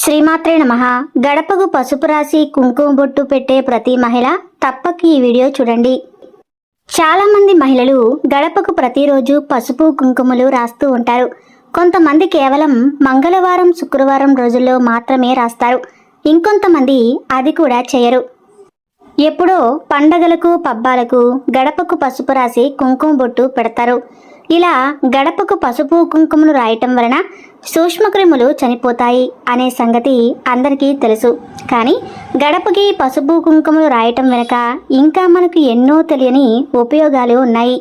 శ్రీమాత్రే నమః. గడపకు పసుపు రాసి కుంకుమ బొట్టు పెట్టే ప్రతి మహిళ తప్పక ఈ వీడియో చూడండి. చాలా మంది మహిళలు గడపకు ప్రతిరోజు పసుపు కుంకుమలు రాస్తూ ఉంటారు. కొంతమంది కేవలం మంగళవారం శుక్రవారం రోజుల్లో మాత్రమే రాస్తారు. ఇంకొంతమంది అది కూడా చేయరు. ఎప్పుడో పండగలకు పబ్బాలకు గడపకు పసుపు రాసి కుంకుమ బొట్టు పెడతారు. ఇలా గడపకు పసుపు కుంకుమను రాయటం వలన సూక్ష్మక్రిములు చనిపోతాయి అనే సంగతి అందరికీ తెలుసు. కానీ గడపకి పసుపు కుంకుమలు రాయటం వెనుక ఇంకా మనకు ఎన్నో తెలియని ఉపయోగాలు ఉన్నాయి.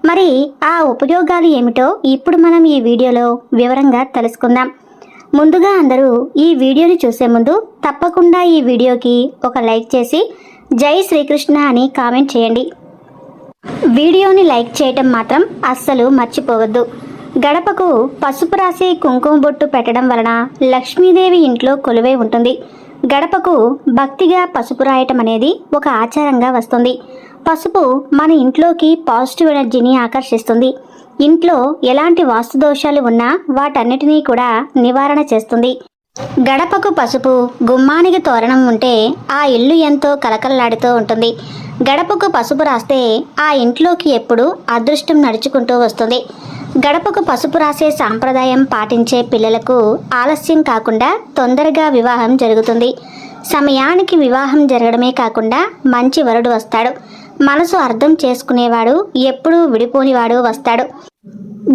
మరి ఆ ఉపయోగాలు ఏమిటో ఇప్పుడు మనం ఈ వీడియోలో వివరంగా తెలుసుకుందాం. ముందుగా అందరూ ఈ వీడియోని చూసే ముందు తప్పకుండా ఈ వీడియోకి ఒక లైక్ చేసి జై శ్రీకృష్ణ అని కామెంట్ చేయండి. వీడియోని లైక్ చేయటం మాత్రం అస్సలు మర్చిపోవద్దు. గడపకు పసుపు రాసి కుంకుమ బొట్టు పెట్టడం వలన లక్ష్మీదేవి ఇంట్లో కొలువై ఉంటుంది. గడపకు భక్తిగా పసుపు రాయటం అనేది ఒక ఆచారంగా వస్తుంది. పసుపు మన ఇంట్లోకి పాజిటివ్ ఎనర్జీని ఆకర్షిస్తుంది. ఇంట్లో ఎలాంటి వాస్తు దోషాలు ఉన్నా వాటన్నిటినీ కూడా నివారణ చేస్తుంది. గడపకు పసుపు, గుమ్మానికి తోరణం ఉంటే ఆ ఇల్లు ఎంతో కలకలలాడుతూ ఉంటుంది. గడపకు పసుపు రాస్తే ఆ ఇంట్లోకి ఎప్పుడూ అదృష్టం నడుచుకుంటూ వస్తుంది. గడపకు పసుపు రాసే సాంప్రదాయం పాటించే పిల్లలకు ఆలస్యం కాకుండా తొందరగా వివాహం జరుగుతుంది. సమయానికి వివాహం జరగడమే కాకుండా మంచి వరుడు వస్తాడు. మనసు అర్థం చేసుకునేవాడు, ఎప్పుడూ విడిపోనివాడు వస్తాడు.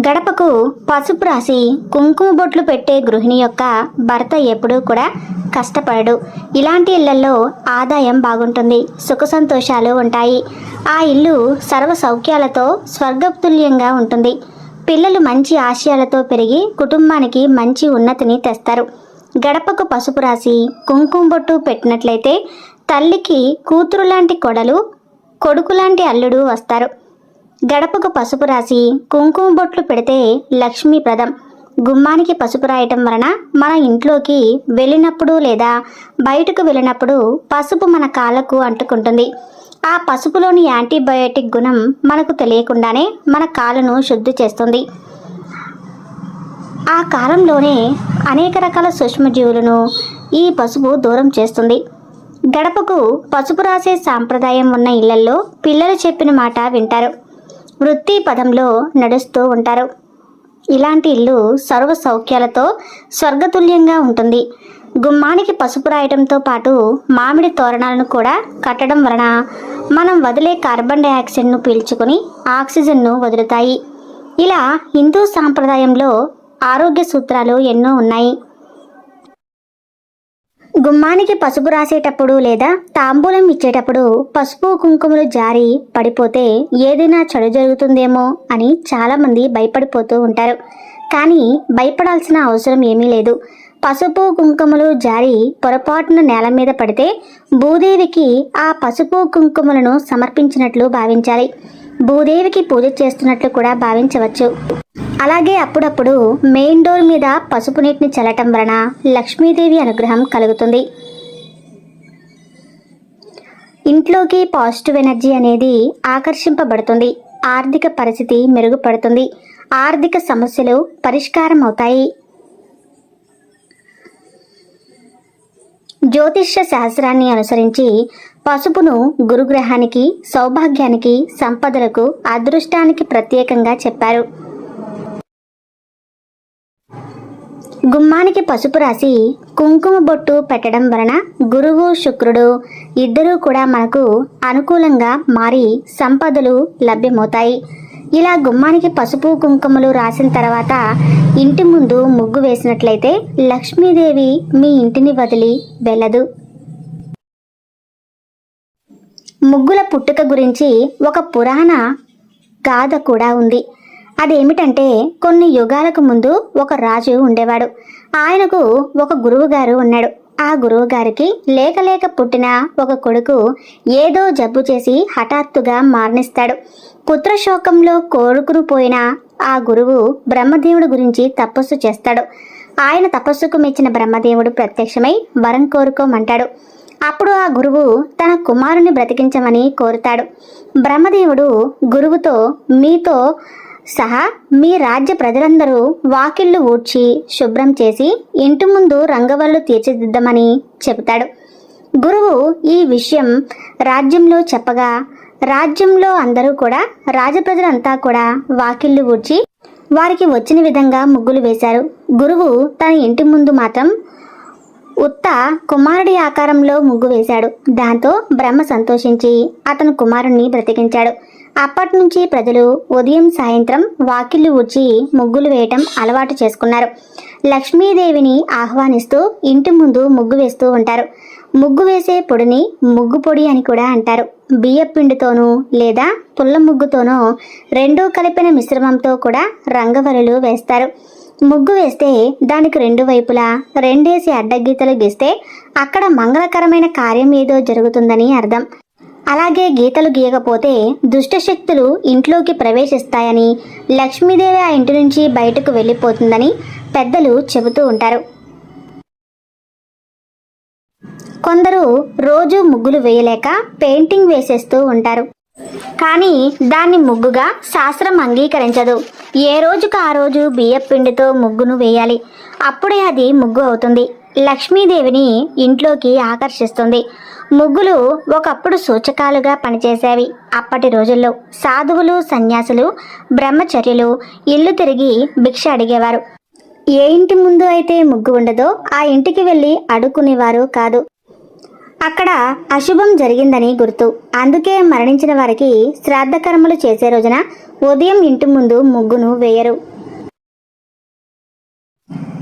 గడపకు పసుపు రాసి కుంకుమ బొట్లు పెట్టే గృహిణి యొక్క భర్త ఎప్పుడూ కూడా కష్టపడడు. ఇలాంటి ఇళ్లలో ఆదాయం బాగుంటుంది, సుఖ సంతోషాలు ఉంటాయి. ఆ ఇల్లు సర్వ సౌఖ్యాలతో స్వర్గతుల్యంగా ఉంటుంది. పిల్లలు మంచి ఆశయాలతో పెరిగి కుటుంబానికి మంచి ఉన్నతిని తెస్తారు. గడపకు పసుపు రాసి కుంకుమ బొట్టు పెట్టినట్లయితే తల్లికి కూతురు లాంటి కొడలు, కొడుకు లాంటి అల్లుడు వస్తారు. గడపకు పసుపు రాసి కుంకుమ బొట్లు పెడితే లక్ష్మీప్రదం. గుమ్మానికి పసుపు రాయటం వలన మన ఇంట్లోకి వెళ్ళినప్పుడు లేదా బయటకు వెళ్ళినప్పుడు పసుపు మన కాళ్ళకు అంటుకుంటుంది. ఆ పసుపులోని యాంటీబయోటిక్ గుణం మనకు తెలియకుండానే మన కాళ్ళను శుద్ధి చేస్తుంది. ఆ కాలంలోనే అనేక రకాల సూక్ష్మజీవులను ఈ పసుపు దూరం చేస్తుంది. గడపకు పసుపు రాసే సాంప్రదాయం ఉన్న ఇళ్లలో పిల్లలు చెప్పిన మాట వింటారు, వృత్తి పదంలో నడుస్తూ ఉంటారు. ఇలాంటి ఇల్లు సర్వ సౌఖ్యాలతో స్వర్గతుల్యంగా ఉంటుంది. గుమ్మానికి పసుపు రాయడంతో పాటు మామిడి తోరణాలను కూడా కట్టడం వలన మనం వదిలే కార్బన్ డైఆక్సైడ్ను పీల్చుకొని ఆక్సిజన్ను వదులుతాయి. ఇలా హిందూ సాంప్రదాయంలో ఆరోగ్య సూత్రాలు ఎన్నో ఉన్నాయి. గుమ్మానికి పసుపు రాసేటప్పుడు లేదా తాంబూలం ఇచ్చేటప్పుడు పసుపు కుంకుమలు జారి పడిపోతే ఏదైనా చెడు జరుగుతుందేమో అని చాలామంది భయపడిపోతూ ఉంటారు. కానీ భయపడాల్సిన అవసరం ఏమీ లేదు. పసుపు కుంకుమలు జారి పొరపాటున నేల మీద పడితే భూదేవికి ఆ పసుపు కుంకుమలను సమర్పించినట్లు భావించాలి. భూదేవికి పూజ చేస్తున్నట్లు కూడా భావించవచ్చు. అలాగే అప్పుడప్పుడు మెయిన్ డోర్ మీద పసుపు నీటిని చల్లటం వలన లక్ష్మీదేవి అనుగ్రహం కలుగుతుంది. ఇంట్లోకి పాజిటివ్ ఎనర్జీ అనేది ఆకర్షింపబడుతుంది. ఆర్థిక పరిస్థితి మెరుగుపడుతుంది. ఆర్థిక సమస్యలు పరిష్కారం అవుతాయి. జ్యోతిష్య శాస్త్రాన్ని అనుసరించి పసుపును గురుగ్రహానికి, సౌభాగ్యానికి, సంపదలకు, అదృష్టానికి ప్రత్యేకంగా చెప్పారు. గుమ్మానికి పసుపు రాసి కుంకుమ బొట్టు పెట్టడం వలన గురువు, శుక్రుడు ఇద్దరూ కూడా మనకు అనుకూలంగా మారి సంపదలు లభ్యమవుతాయి. ఇలా గుమ్మానికి పసుపు కుంకుమలు రాసిన తర్వాత ఇంటి ముందు ముగ్గు వేసినట్లయితే లక్ష్మీదేవి మీ ఇంటిని వదిలి వెళ్ళదు. ముగ్గుల పుట్టుక గురించి ఒక పురాణ గాథ కూడా ఉంది. అదేమిటంటే, కొన్ని యుగాలకు ముందు ఒక రాజు ఉండేవాడు. ఆయనకు ఒక గురువు గారు ఉన్నాడు. ఆ గురువు గారికి లేక పుట్టిన ఒక కొడుకు ఏదో జబ్బు చేసి హఠాత్తుగా మరణిస్తాడు. పుత్రశోకంలో కోరుకుని పోయిన ఆ గురువు బ్రహ్మదేవుడి గురించి తపస్సు చేస్తాడు. ఆయన తపస్సుకు మెచ్చిన బ్రహ్మదేవుడు ప్రత్యక్షమై వరం కోరుకోమంటాడు. అప్పుడు ఆ గురువు తన కుమారుని బ్రతికించమని కోరుతాడు. బ్రహ్మదేవుడు గురువుతో, మీతో సహా మీ రాజ్య ప్రజలందరూ వాకిళ్లు ఊడ్చి శుభ్రం చేసి ఇంటి ముందు రంగవల్లు తీర్చిదిద్దమని చెబుతాడు. గురువు ఈ విషయం రాజ్యంలో చెప్పగా రాజ్యంలో అందరూ కూడా రాజప్రజలంతా కూడా వాకిళ్లు ఊడ్చి వారికి వచ్చిన విధంగా ముగ్గులు వేశారు. గురువు తన ఇంటి ముందు మాత్రం ఉత్త కుమారుడి ఆకారంలో ముగ్గు వేశాడు. దాంతో బ్రహ్మ సంతోషించి అతను కుమారుణ్ణి బ్రతికించాడు. అప్పటి నుంచి ప్రజలు ఉదయం సాయంత్రం వాకిళ్లు ఊడ్చి ముగ్గులు వేయటం అలవాటు చేసుకున్నారు. లక్ష్మీదేవిని ఆహ్వానిస్తూ ఇంటి ముందు ముగ్గు వేస్తూ ఉంటారు. ముగ్గు వేసే పొడిని ముగ్గు పొడి అని కూడా అంటారు. బియ్యపిండితోనూ లేదా పుల్ల ముగ్గుతోనూ రెండూ కలిపిన మిశ్రమంతో కూడా రంగవల్లులు వేస్తారు. ముగ్గు వేస్తే దానికి రెండు వైపులా రెండేసి అడ్డగీతలు గీస్తే అక్కడ మంగళకరమైన కార్యం ఏదో జరుగుతుందని అర్థం. అలాగే గీతలు గీయకపోతే దుష్టశక్తులు ఇంట్లోకి ప్రవేశిస్తాయని, లక్ష్మీదేవి ఆ ఇంటి నుంచి బయటకు వెళ్ళిపోతుందని పెద్దలు చెబుతూ ఉంటారు. కొందరు రోజు ముగ్గులు వేయలేక పెయింటింగ్ వేసేస్తూ ఉంటారు. కానీ దాన్ని ముగ్గుగా శాస్త్రం అంగీకరించదు. ఏ రోజుకు ఆ రోజు బియ్యపిండితో ముగ్గును వేయాలి. అప్పుడే అది ముగ్గు అవుతుంది. లక్ష్మీదేవిని ఇంట్లోకి ఆకర్షిస్తుంది. ముగ్గులు ఒకప్పుడు సూచకాలుగా పనిచేసేవి. అప్పటి రోజుల్లో సాధువులు, సన్యాసులు, బ్రహ్మచర్యులు ఇల్లు తిరిగి భిక్ష అడిగేవారు. ఏ ఇంటి ముందు అయితే ముగ్గు ఉండదో ఆ ఇంటికి వెళ్ళి అడుక్కునేవారు కాదు. అక్కడ అశుభం జరిగిందని గుర్తు. అందుకే మరణించిన వారికి శ్రాద్ధ కర్మలు చేసే రోజున ఉదయం ఇంటి ముందు ముగ్గును వేయరు.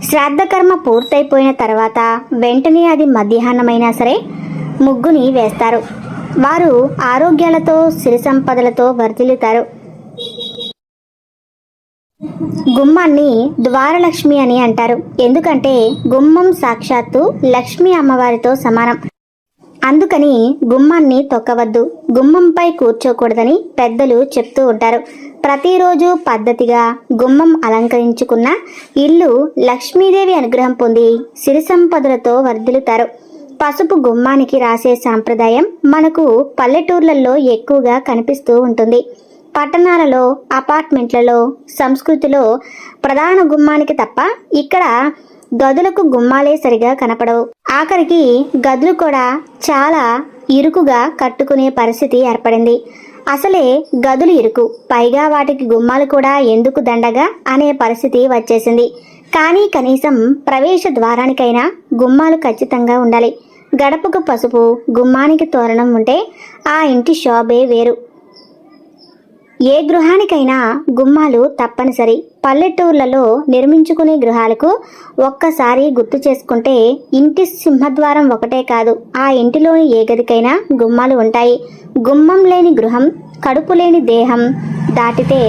శ్రాద్ధ కర్మ పూర్తయిపోయిన తర్వాత వెంటనే అది మధ్యాహ్నమైనా సరే ముగ్గుని వేస్తారు. వారు ఆరోగ్యాలతో సిరి సంపదలతో వర్ధిల్లుతారు. గుమ్మాన్ని ద్వారలక్ష్మి అని అంటారు. ఎందుకంటే గుమ్మం సాక్షాత్తు లక్ష్మీ అమ్మవారితో సమానం. అందుకని గుమ్మాన్ని తొక్కవద్దు, గుమ్మంపై కూర్చోకూడదని పెద్దలు చెప్తూ ఉంటారు. ప్రతిరోజు పద్ధతిగా గుమ్మం అలంకరించుకున్న ఇల్లు లక్ష్మీదేవి అనుగ్రహం పొంది సిరి సంపదలతో వర్ధిల్లుతారు. పసుపు గుమ్మానికి రాసే సాంప్రదాయం మనకు పల్లెటూర్లలో ఎక్కువగా కనిపిస్తూ ఉంటుంది. పట్టణాలలో, అపార్ట్మెంట్లలో, సంస్కృతిలో ప్రధాన గుమ్మానికి తప్ప ఇక్కడ గదులకు గుమ్మాలే సరిగా కనపడవు. ఆఖరికి గదులు కూడా చాలా ఇరుకుగా కట్టుకునే పరిస్థితి ఏర్పడింది. అసలే గదులు ఇరుకు, పైగా వాటికి గుమ్మాలు కూడా ఎందుకు దండగా అనే పరిస్థితి వచ్చేసింది. కానీ కనీసం ప్రవేశ ద్వారానికైనా గుమ్మాలు ఖచ్చితంగా ఉండాలి. గడపకు పసుపు, గుమ్మానికి తోరణం ఉంటే ఆ ఇంటి శోభే వేరు. ఏ గృహానికైనా గుమ్మాలు తప్పనిసరి. పల్లెటూర్లలో నిర్మించుకునే గృహాలకు ఒక్కసారి గుర్తు చేసుకుంటే ఇంటి సింహద్వారం ఒకటే కాదు, ఆ ఇంటిలోని ఏ గదికైనా గుమ్మాలు ఉంటాయి. గుమ్మం లేని గృహం, కడుపు లేని దేహం, దాటితే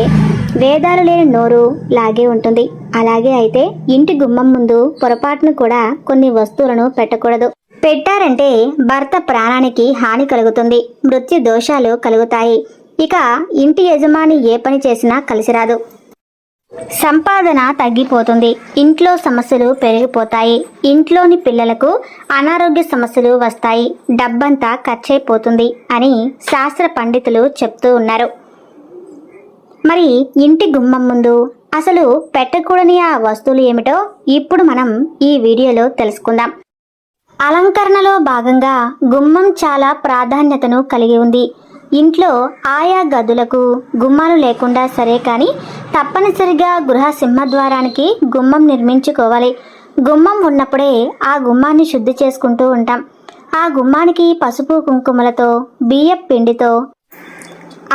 వేదాలు లేని నోరు లాగే ఉంటుంది. అలాగే అయితే ఇంటి గుమ్మం ముందు పొరపాటును కూడా కొన్ని వస్తువులను పెట్టకూడదు. పెట్టారంటే భర్త ప్రాణానికి హాని కలుగుతుంది, మృత్యు దోషాలు కలుగుతాయి. ఇక ఇంటి యజమాని ఏ పని చేసినా కలిసిరాదు, సంపాదన తగ్గిపోతుంది, ఇంట్లో సమస్యలు పెరిగిపోతాయి, ఇంట్లోని పిల్లలకు అనారోగ్య సమస్యలు వస్తాయి, డబ్బంతా ఖర్చయిపోతుంది అని శాస్త్ర పండితులు చెప్తూ ఉన్నారు. మరి ఇంటి గుమ్మం ముందు అసలు పెట్టకూడని ఆ వస్తువులు ఏమిటో ఇప్పుడు మనం ఈ వీడియోలో తెలుసుకుందాం. అలంకరణలో భాగంగా గుమ్మం చాలా ప్రాధాన్యతను కలిగి ఉంది. ఇంట్లో ఆయా గదులకు గుమ్మాలు లేకుండా సరే, కానీ తప్పనిసరిగా గృహ సింహద్వారానికి గుమ్మం నిర్మించుకోవాలి. గుమ్మం ఉన్నప్పుడే ఆ గుమ్మాన్ని శుద్ధి చేసుకుంటూ ఉంటాం. ఆ గుమ్మానికి పసుపు కుంకుమలతో, బియ్యం పిండితో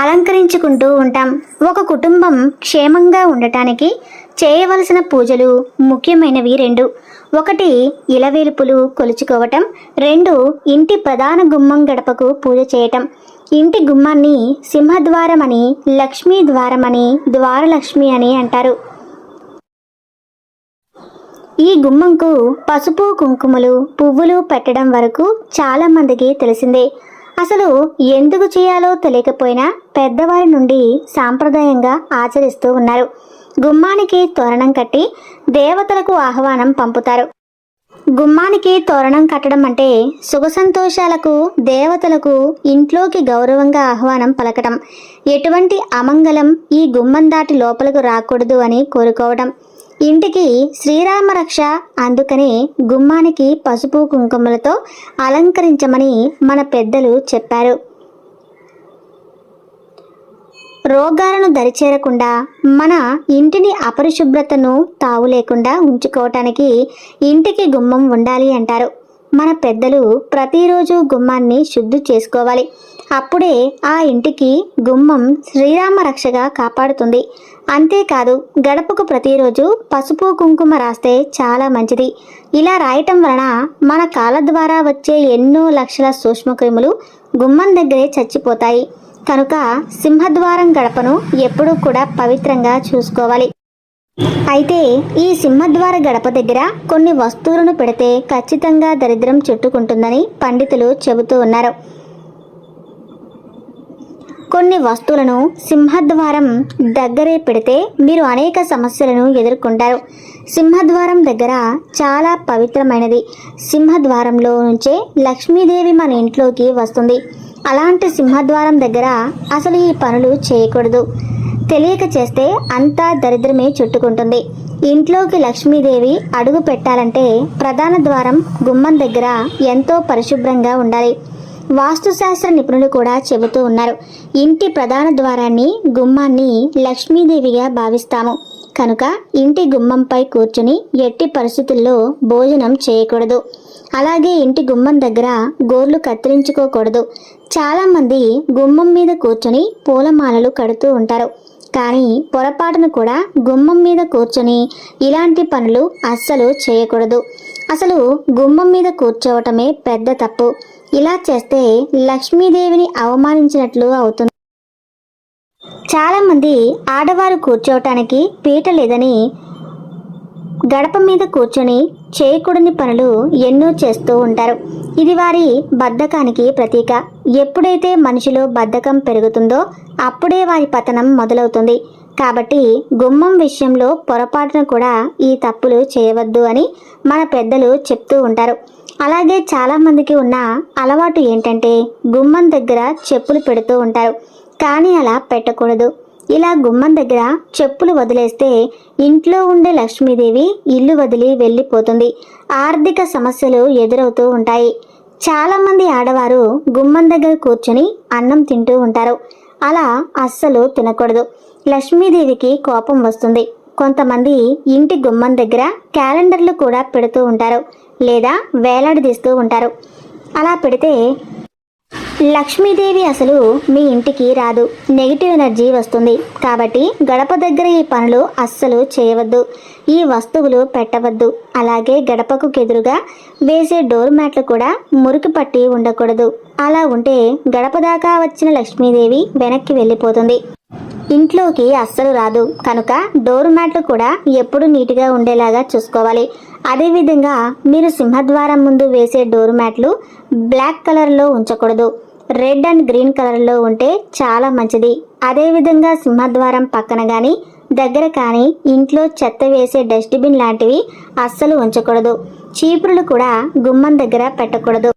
అలంకరించుకుంటూ ఉంటాం. ఒక కుటుంబం క్షేమంగా ఉండటానికి చేయవలసిన పూజలు ముఖ్యమైనవి రెండు. ఒకటి ఇలవేలుపులు కొలుచుకోవటం, రెండు ఇంటి ప్రధాన గుమ్మం గడపకు పూజ చేయటం. ఇంటి గుమ్మాన్ని సింహద్వారమని, లక్ష్మీ ద్వారమని, ద్వారలక్ష్మి అని అంటారు. ఈ గుమ్మంకు పసుపు కుంకుమలు, పువ్వులు పెట్టడం వరకు చాలా మందికి తెలిసిందే. అసలు ఎందుకు చేయాలో తెలియకపోయినా పెద్దవారి నుండి సాంప్రదాయంగా ఆచరిస్తూ ఉన్నారు. గుమ్మానికి తోరణం కట్టి దేవతలకు ఆహ్వానం పంపుతారు. గుమ్మానికి తోరణం కట్టడం అంటే సుఖ సంతోషాలకు, దేవతలకు ఇంట్లోకి గౌరవంగా ఆహ్వానం పలకటం. ఎటువంటి అమంగళం ఈ గుమ్మం దాటి లోపలకు రాకూడదు అని కోరుకోవడం. ఇంటికి శ్రీరామ రక్ష. అందుకనే గుమ్మానికి పసుపు కుంకుమలతో అలంకరించమని మన పెద్దలు చెప్పారు. రోగాలను దరిచేరకుండా, మన ఇంటిని అపరిశుభ్రతను తావు లేకుండా ఉంచుకోవటానికి ఇంటికి గుమ్మం ఉండాలి అంటారు. మన పెద్దలు ప్రతిరోజు గుమ్మాన్ని శుద్ధి చేసుకోవాలి. అప్పుడే ఆ ఇంటికి గుమ్మం శ్రీరామ రక్షగా కాపాడుతుంది. అంతేకాదు, గడపకు ప్రతిరోజు పసుపు కుంకుమ రాస్తే చాలా మంచిది. ఇలా రాయటం వలన మన కాళ్ళ ద్వారా వచ్చే ఎన్నో లక్షల సూక్ష్మక్రిములు గుమ్మం దగ్గరే చచ్చిపోతాయి. కనుక సింహద్వారం గడపను ఎప్పుడూ కూడా పవిత్రంగా చూసుకోవాలి. అయితే ఈ సింహద్వార గడప దగ్గర కొన్ని వస్తువులను పెడితే ఖచ్చితంగా దరిద్రం చుట్టుకుంటుందని పండితులు చెబుతూ ఉన్నారు. కొన్ని వస్తువులను సింహద్వారం దగ్గరే పెడితే మీరు అనేక సమస్యలను ఎదుర్కొంటారు. సింహద్వారం దగ్గర చాలా పవిత్రమైనది. సింహద్వారంలో నుంచే లక్ష్మీదేవి మన ఇంట్లోకి వస్తుంది. అలాంటి సింహద్వారం దగ్గర అసలు ఈ పనులు చేయకూడదు. తెలియక చేస్తే అంతా దరిద్రమే చుట్టుకుంటుంది. ఇంట్లోకి లక్ష్మీదేవి అడుగు పెట్టాలంటే ప్రధాన ద్వారం గుమ్మం దగ్గర ఎంతో పరిశుభ్రంగా ఉండాలి. వాస్తుశాస్త్ర నిపుణులు కూడా చెబుతూ ఉన్నారు. ఇంటి ప్రధాన ద్వారాన్ని, గుమ్మాన్ని లక్ష్మీదేవిగా భావిస్తాము. కనుక ఇంటి గుమ్మంపై కూర్చుని ఎట్టి పరిస్థితుల్లో భోజనం చేయకూడదు. అలాగే ఇంటి గుమ్మం దగ్గర గోర్లు కత్తిరించుకోకూడదు. చాలామంది గుమ్మం మీద కూర్చొని పూలమాలలు కడుతూ ఉంటారు. కానీ పొరపాటును కూడా గుమ్మం మీద కూర్చొని ఇలాంటి పనులు అస్సలు చేయకూడదు. అసలు గుమ్మం మీద కూర్చోవటమే పెద్ద తప్పు. ఇలా చేస్తే లక్ష్మీదేవిని అవమానించినట్లు అవుతుంది. చాలామంది ఆడవారు కూర్చోవటానికి పీట లేదని గడప మీద కూర్చొని చేయకూడని పనులు ఎన్నో చేస్తూ ఉంటారు. ఇది వారి బద్ధకానికి ప్రతీక. ఎప్పుడైతే మనిషిలో బద్ధకం పెరుగుతుందో అప్పుడే వారి పతనం మొదలవుతుంది. కాబట్టి గుమ్మం విషయంలో పొరపాటున కూడా ఈ తప్పులు చేయవద్దు అని మన పెద్దలు చెప్తూ ఉంటారు. అలాగే చాలామందికి ఉన్న అలవాటు ఏంటంటే గుమ్మం దగ్గర చెప్పులు పెడుతూ ఉంటారు. కానీ అలా పెట్టకూడదు. ఇలా గుమ్మం దగ్గర చెప్పులు వదిలేస్తే ఇంట్లో ఉండే లక్ష్మీదేవి ఇల్లు వదిలి వెళ్ళిపోతుంది. ఆర్థిక సమస్యలు ఎదురవుతూ ఉంటాయి. చాలామంది ఆడవారు గుమ్మం దగ్గర కూర్చొని అన్నం తింటూ ఉంటారు. అలా అస్సలు తినకూడదు. లక్ష్మీదేవికి కోపం వస్తుంది. కొంతమంది ఇంటి గుమ్మం దగ్గర క్యాలెండర్లు కూడా పెడుతూ ఉంటారు లేదా వేలాడదీస్తూ ఉంటారు. అలా పెడితే లక్ష్మీదేవి అసలు మీ ఇంటికి రాదు. నెగిటివ్ ఎనర్జీ వస్తుంది. కాబట్టి గడప దగ్గర ఈ పనులు అస్సలు చేయవద్దు. ఈ వస్తువులు పెట్టవద్దు. అలాగే గడపకు ఎదురుగా వేసే డోర్ మ్యాట్లు కూడా మురికి పట్టి ఉండకూడదు. అలా ఉంటే గడప దాకా వచ్చిన లక్ష్మీదేవి వెనక్కి వెళ్ళిపోతుంది. ఇంట్లోకి అస్సలు రాదు. కనుక డోర్ మ్యాట్లు కూడా ఎప్పుడు నీట్గా ఉండేలాగా చూసుకోవాలి. అదేవిధంగా మీరు సింహద్వారం ముందు వేసే డోర్ మ్యాట్లు బ్లాక్ కలర్లో ఉంచకూడదు. రెడ్ అండ్ గ్రీన్ కలర్లో ఉంటే చాలా మంచిది. అదేవిధంగా సింహద్వారం పక్కన కానీ దగ్గర కానీ ఇంట్లో చెత్త వేసే డస్ట్బిన్ లాంటివి అస్సలు ఉంచకూడదు. చీపురులు కూడా గుమ్మం దగ్గర పెట్టకూడదు.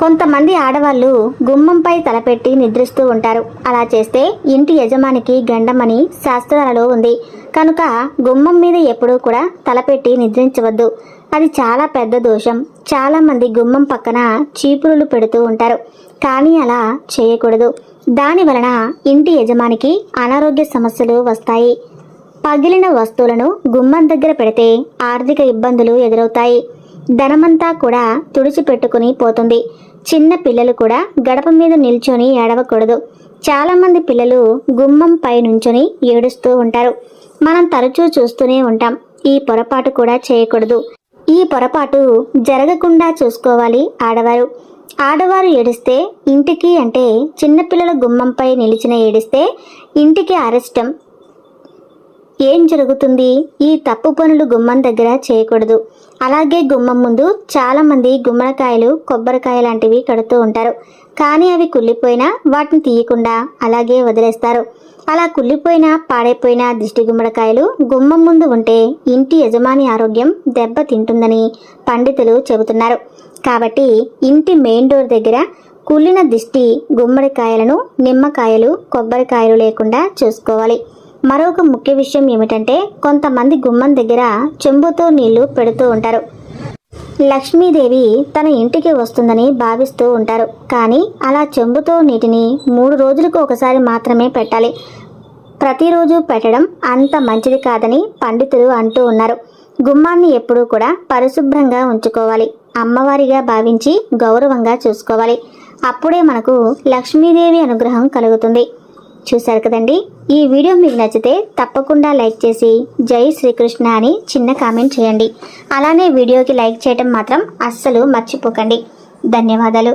కొంతమంది ఆడవాళ్ళు గుమ్మంపై తలపెట్టి నిద్రిస్తూ ఉంటారు. అలా చేస్తే ఇంటి యజమానికి గండమని శాస్త్రాలలో ఉంది. కనుక గుమ్మం మీద ఎప్పుడూ కూడా తలపెట్టి నిద్రించవద్దు. అది చాలా పెద్ద దోషం. చాలామంది గుమ్మం పక్కన చీపురులు పెడుతూ ఉంటారు. కానీ అలా చేయకూడదు. దాని వలన ఇంటి యజమానికి అనారోగ్య సమస్యలు వస్తాయి. పగిలిన వస్తువులను గుమ్మం దగ్గర పెడితే ఆర్థిక ఇబ్బందులు ఎదురవుతాయి. ధనమంతా కూడా తుడిచిపెట్టుకుని పోతుంది. చిన్న పిల్లలు కూడా గడప మీద నిల్చొని ఏడవకూడదు. చాలామంది పిల్లలు గుమ్మం పై నుంచొని ఏడుస్తూ ఉంటారు. మనం తరచూ చూస్తూనే ఉంటాం. ఈ పొరపాటు కూడా చేయకూడదు. ఈ పొరపాటు జరగకుండా చూసుకోవాలి ఆడవారు. ఆడవారు ఏడిస్తే ఇంటికి అంటే చిన్నపిల్లల గుమ్మంపై నిలిచిన ఏడిస్తే ఇంటికి అరిష్టం. ఏం జరుగుతుంది? ఈ తప్పు పనులు గుమ్మం దగ్గర చేయకూడదు. అలాగే గుమ్మం ముందు చాలామంది గుమ్మడికాయలు, కొబ్బరికాయ లాంటివి కడుతూ ఉంటారు. కానీ అవి కుళ్ళిపోయినా వాటిని తీయకుండా అలాగే వదిలేస్తారు. అలా కుళ్ళిపోయిన పాడైపోయిన దిష్టి గుమ్మడికాయలు గుమ్మం ముందు ఉంటే ఇంటి యజమాని ఆరోగ్యం దెబ్బతింటుందని పండితులు చెబుతున్నారు. కాబట్టి ఇంటి మెయిన్ డోర్ దగ్గర కుళ్ళిన దిష్టి గుమ్మడికాయలను, నిమ్మకాయలు, కొబ్బరికాయలు లేకుండా చూసుకోవాలి. మరొక ముఖ్య విషయం ఏమిటంటే కొంతమంది గుమ్మం దగ్గర చెంబుతో నీళ్లు పెడుతూ ఉంటారు. లక్ష్మీదేవి తన ఇంటికి వస్తుందని భావిస్తూ ఉంటారు. కానీ అలా చెంబుతో నీటిని 3 రోజులకు ఒకసారి మాత్రమే పెట్టాలి. ప్రతిరోజు పెట్టడం అంత మంచిది కాదని పండితులు అంటూ ఉన్నారు. గుమ్మాన్ని ఎప్పుడూ కూడా పరిశుభ్రంగా ఉంచుకోవాలి. అమ్మవారిగా భావించి గౌరవంగా చూసుకోవాలి. అప్పుడే మనకు లక్ష్మీదేవి అనుగ్రహం కలుగుతుంది. చూశారు కదండి. ఈ వీడియో మీకు నచ్చితే తప్పకుండా లైక్ చేసి జై శ్రీకృష్ణ అని చిన్న కామెంట్ చేయండి. అలానే వీడియోకి లైక్ చేయడం మాత్రం అస్సలు మర్చిపోకండి. ధన్యవాదాలు.